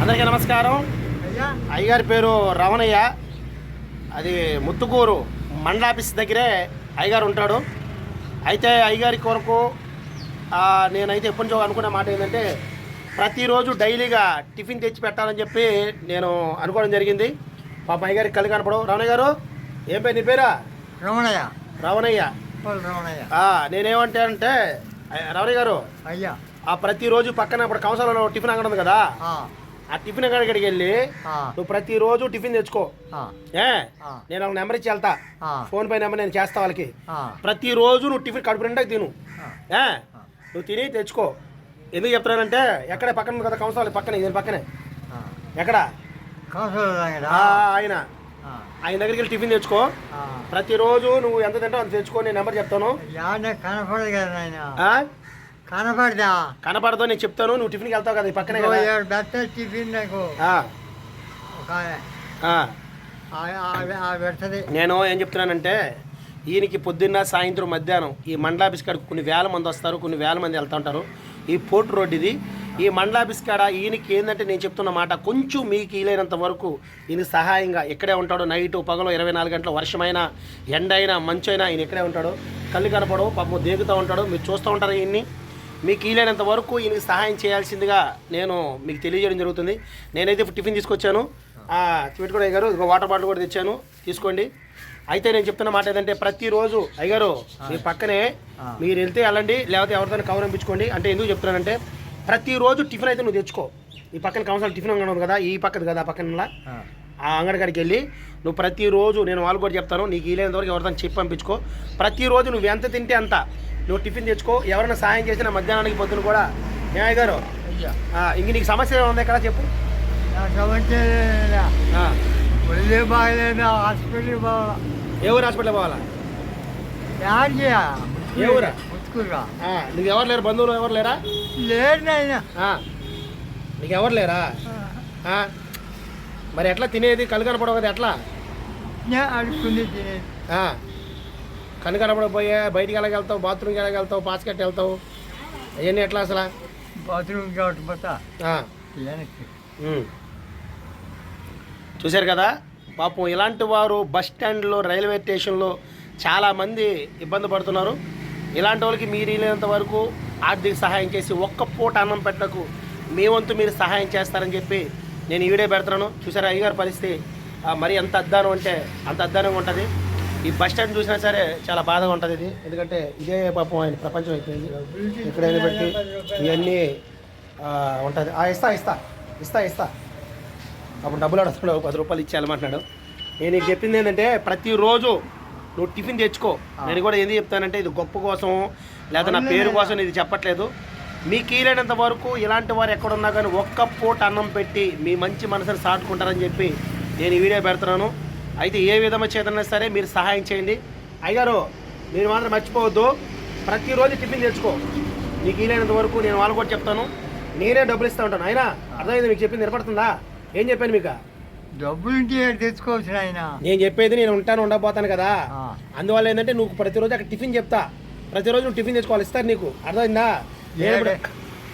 అందరికీ నమస్కారం. అయ్యగారి పేరు రమణయ్య. అది ముత్తుకూరు మండల ఆఫీస్ దగ్గరే అయ్యగారు ఉంటాడు. అయితే అయ్యగారి కొరకు నేనైతే ఎప్పటి నుంచో అనుకునే మాట ఏంటంటే ప్రతిరోజు డైలీగా టిఫిన్ తెచ్చి పెట్టాలని చెప్పి నేను అనుకోవడం జరిగింది. పాప అయ్యగారికి కళ్ళు కనపడవు. రమణయ్య గారు, ఏం పేరు నీ పేరా? రమణయ్య. రమణయ్య. నేనేమంటే అంటే రమణయ్య గారు, అయ్యా ప్రతిరోజు పక్కన ఇప్పుడు కౌన్సిల్లో టిఫిన్ అంగడి ఉంది కదా, ఆ టిఫిన్ అంగడికి వెళ్ళి నువ్వు ప్రతిరోజు టిఫిన్ తెచ్చుకో. నేను ఒక నెంబర్ ఇచ్చి వెళ్తా, ఫోన్ పే నెంబర్ నేను చేస్తా వాళ్ళకి. ప్రతిరోజు నువ్వు టిఫిన్ కడుపు నిండా తిను. నువ్వు తిని తెచ్చుకో. ఎందుకు చెప్తున్నానంటే ఎక్కడ పక్కన ఉంది కదా కౌన్సిల్ పక్కనే, ఇది పక్కనే. ఎక్కడ ఆయన దగ్గరికి వెళ్ళి టిఫిన్ తెచ్చుకో. ప్రతిరోజు నువ్వు ఎంత తింటావు అంత తెచ్చుకో. నేను నెంబర్ చెప్తాను. కనపడదు కదా, కనపడదా? కనపడదు, నేను చెప్తాను. నువ్వు టిఫిన్కి వెళ్తావు కదా, పక్కనే కదా టిఫిన్. నేను ఏం చెప్తున్నానంటే ఈయనకి పొద్దున్న సాయంత్రం మధ్యాహ్నం ఈ మండల ఆఫీస్ కాడ కొన్ని వేల మంది వస్తారు, కొన్ని వేల మంది వెళ్తూ ఉంటారు. ఈ పోర్ట్ రోడ్ ఇది. ఈ మండల ఆఫీస్ కాడ ఈయనకి ఏంటంటే నేను చెప్తున్న మాట కొంచెం మీకు వీలైనంత వరకు ఈయన సహాయంగా ఇక్కడే ఉంటాడు. నైటు పగలు 24 గంటలు, వర్షమైనా ఎండ అయినా మంచు అయినా ఈయన ఇక్కడే ఉంటాడు. కళ్ళు కనపడవు, పాపం దేగుతూ ఉంటాడు. మీరు చూస్తూ ఉంటారు. ఈయన్ని మీకు వీలైనంత వరకు ఈయనకి సహాయం చేయాల్సిందిగా నేను మీకు తెలియజేయడం జరుగుతుంది. నేనైతే టిఫిన్ తీసుకొచ్చాను. పెట్టుకోండి అయ్యగారు, ఇక వాటర్ బాటిల్ కూడా తెచ్చాను, తీసుకోండి. అయితే నేను చెప్తున్న మాట ఏంటంటే ప్రతిరోజు అయ్యగారు మీ పక్కనే మీరు వెళ్తే వెళ్ళండి, లేకపోతే ఎవరితో కవర్ పంపించుకోండి. అంటే ఎందుకు చెప్తున్నానంటే ప్రతిరోజు టిఫిన్ అయితే నువ్వు తెచ్చుకో. ఈ పక్కన కౌన్సిల్ టిఫిన్ అంగడి ఉంది కదా, ఈ పక్కది కదా పక్కన, ఆ అంగడి కాడికి వెళ్ళి నువ్వు ప్రతిరోజు, నేను వాళ్ళు కూడా చెప్తాను, నీకు వీలైనంత వరకు ఎవరితో చెప్పి పంపించుకో. ప్రతిరోజు నువ్వు ఎంత తింటే అంత నువ్వు టిఫిన్ తెచ్చుకో. ఎవరైనా సాయం చేసినా మధ్యాహ్నానికి పొద్దున కూడా. అయ్యగారు ఇంక నీకు సమస్య ఉంది ఎక్కడ చెప్పు. ఏ ఊరు హాస్పిటల్ పోవాలా? ఏ ఊరా? నీకు ఎవరు లేరు? బంధువులు ఎవరు లేరా? లేరు. నీకు ఎవరు లేరా? మరి ఎట్లా తినేది? కళ్ళు కనపడవు కదా, ఎట్లా అడుక్కుని తినేది? కళ్ళు కనపడకపోయే బయటికి ఎలాగెళ్తావు? బాత్రూమ్కి ఎలాగెళ్తావు? పాస్కెట్ వెళ్తావు? అవన్నీ ఎట్లా అసలు? బాత్రూమ్కి పోతా. చూశారు కదా పాపం, ఇలాంటి వారు బస్ స్టాండ్లో, రైల్వే స్టేషన్లో చాలామంది ఇబ్బంది పడుతున్నారు. ఇలాంటి వాళ్ళకి మీరు వీలైనంత వరకు ఆర్థిక సహాయం చేసి ఒక్క పూట అన్నం పెట్టకు మీ వంతు మీరు సహాయం చేస్తారని చెప్పి నేను ఈ వీడియో పెడుతున్నాను. చూసారా అయ్యగారి పరిస్థితి మరి ఎంత అద్దానం అంటే అంత అద్దానంగా ఉంటుంది. ఈ బస్ స్టాండ్ చూసినా సరే చాలా బాధగా ఉంటుంది ఇది. ఎందుకంటే ఇదే పాపం ఆయన ప్రపంచం అయిపోయింది. ఎక్కడైనా బట్టి ఇవన్నీ ఉంటుంది. ఇస్తా ఇస్తా ఇస్తా ఇస్తా అప్పుడు డబ్బులు అడుగుతాడు, 10 రూపాయలు ఇచ్చేయాలమంటున్నాడు. నేను నీకు చెప్పింది ఏంటంటే ప్రతిరోజు నువ్వు టిఫిన్ తెచ్చుకో. నేను కూడా ఎందుకు చెప్తానంటే ఇది గొప్ప కోసం లేదా నా పేరు కోసం ఇది చెప్పట్లేదు. మీకు వీలైనంత వరకు ఇలాంటి వారు ఎక్కడున్నా కానీ ఒక్క పూట అన్నం పెట్టి మీ మంచి మనసుని సాటుకుంటారని చెప్పి నేను ఈ వీడియో పెడుతున్నాను. అయితే ఏ విధంగా చేతనా సరే మీరు సహాయం చేయండి. అయ్యగారు మీరు మాత్రం మర్చిపోవద్దు, ప్రతిరోజు టిఫిన్ తెచ్చుకో. మీకు వీలైనంత వరకు నేను వాళ్ళు కూడా చెప్తాను, నేనే డబ్బులు ఇస్తూ ఉంటాను. అయినా అర్థమైంది? మీకు చెప్పింది నిలబడుతుందా? ఏం చెప్పాను మీకు? డబ్బులు తెచ్చుకోవచ్చు ఆయన. నేను చెప్పేది నేను ఉంటాను, ఉండబోతాను కదా. అందువల్ల ఏంటంటే నువ్వు ప్రతిరోజు అక్కడ టిఫిన్ చెప్తా, ప్రతిరోజు నువ్వు టిఫిన్ తెచ్చుకోవాలి, ఇస్తారు నీకు. అర్థమైందా?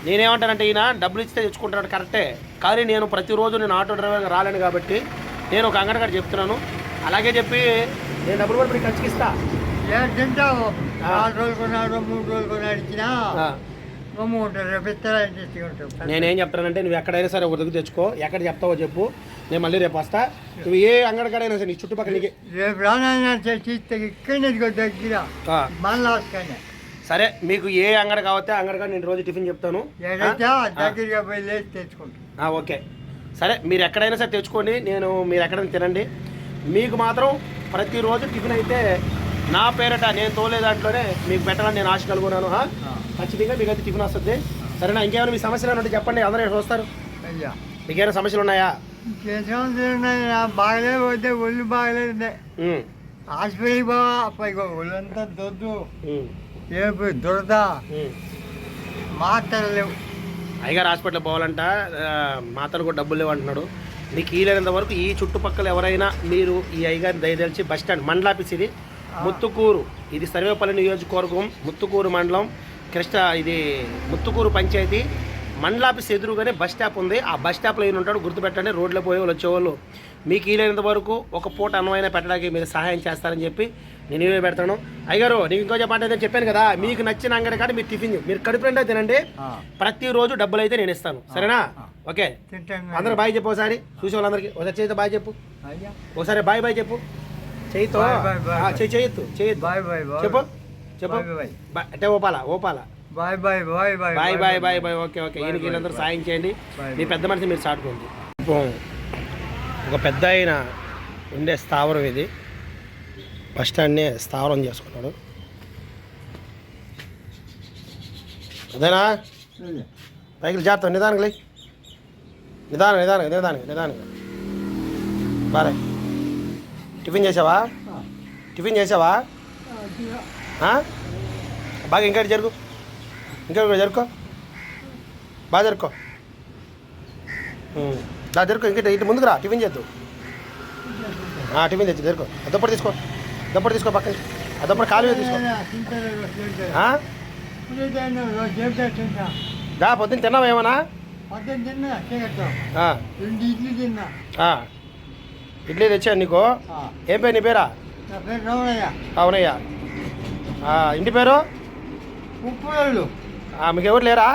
నేనేమంటానంటే ఈయన డబ్బులు ఇస్తే తెచ్చుకుంటాడు కరెక్టే, కానీ నేను ప్రతిరోజు నేను ఆటో డ్రైవర్గా రాలేను కాబట్టి నేను ఒక అంగడి కాడ చెప్తున్నాను. అలాగే చెప్పి నేను డబ్బులు కూడా మీకు ఖర్చుకి ఇస్తా. తింటావు 4 రోజులు కొన్నాడు, 3 రోజులు కొన్నాడు ఇచ్చినా నేనేం చెప్తానంటే నువ్వు ఎక్కడైనా సరే ఒక దగ్గర తెచ్చుకో. ఎక్కడ చెప్తావో చెప్పు, నేను మళ్ళీ రేపు వస్తా. నువ్వు ఏ అంగడి కాడైనా సరే నీ చుట్టుపక్కల రేపు రానైనా దగ్గర సరే, మీకు ఏ అంగడి కావతే అంగడి కాడ నేను రోజు టిఫిన్ చెప్తాను. దగ్గరగా పోయి తెచ్చుకుంటా. ఓకే సరే, మీరు ఎక్కడైనా సరే తెచ్చుకోండి. మీరు ఎక్కడైనా తినండి. మీకు మాత్రం ప్రతిరోజు టిఫిన్ అయితే నా పేరట నేను తోలే దాంట్లోనే మీకు పెట్టాలని నేను ఆశ కలుగున్నాను. ఖచ్చితంగా మీకు అయితే టిఫిన్ వస్తుంది. సరేనా? ఇంకేమైనా మీ సమస్యలు ఉంటే చెప్పండి, అందరూ చూస్తారు. మీకేమైనా సమస్యలు ఉన్నాయా? బాగలేదు, పోతే ఒళ్ళు బాగలేదు, హాస్పిటల్కి పోవా, ఒళ్ళంతా దొద్దు, దురద, మాత్రలు లేవు. అయ్యగారు హాస్పిటల్ పోవాలంట, మాత్రలు కూడా డబ్బులు లేవు అంటున్నాడు. మీకు వీలైనంత వరకు ఈ చుట్టుపక్కల ఎవరైనా మీరు ఈ అయ్యగారిని దయదలిచి బస్ స్టాండ్ మండల ఆఫీస్ ఇది ముత్తుకూరు, ఇది సర్వేపల్లి నియోజకవర్గం, ముత్తుకూరు మండలం, ఇది ముత్తుకూరు పంచాయతీ, మండల ఆఫీస్ ఎదురుగానే బస్ స్టాప్ ఉంది. ఆ బస్ స్టాప్లో ఈయన ఉంటాడు, గుర్తుపెట్టండి. రోడ్లో పోయే వాళ్ళు వచ్చేవాళ్ళు మీకు వీలైనంత వరకు ఒక పూట అన్నమైన పెట్టడానికి మీరు సహాయం చేస్తారని చెప్పి నేను వీడియో పెడతాను. అయ్యగారు నీకు ఇంకో చెప్పండి చెప్పాను కదా, మీకు నచ్చిన అంగడి కాదు మీరు టిఫిన్ మీరు కడుపు నిండా తినండి. ప్రతిరోజు డబ్బులు అయితే నేను ఇస్తాను, సరేనా? ఓకే, అందరూ బాయ్ చెప్పు. ఒకసారి చూసే వాళ్ళందరికీ ఒకసారి చేయితో బాయ్ చెప్పు. ఒకసారి బాయ్ బాయ్ చెప్పు. చేయితో చేయొద్దు చెప్పు చెప్పు. అంటే ఓపాలా ఓపాలా. Bye bye bye bye bye bye bye bye. Okay okay, ఈయనకి వీళ్ళందరూ సాయం చేయండి. మీ పెద్ద మనిషి మీరు చాటుకోండి. ఒక పెద్ద ఆయన ఉండే స్థావరం ఇది. బస్ స్టాండ్ని స్థావరం చేసుకున్నాడు. అదేనా పైకి జాగ్రత్త, నిదానంగా నిదానంగా బారే. టిఫిన్ చేసావా? బాగా ఇంకా జరుగు, జరుకో, బాగా జరుకో, జరుకో. ఇంకా ఇటు ముందుకు రా, టిఫిన్ చేద్దు. టిఫిన్ తెచ్చు, జరుకో. అదొప్పటి తీసుకో పక్కన. అదొప్పటి ఖాళీ తీసుకో. పొద్దున్న తిన్నావా ఏమన్నా? ఇడ్లీ తెచ్చాను నీకు. ఏం పేరు నీ పేరా? అవునయ్యా. ఇంటి పేరు? మీకు ఎవరు లేరా?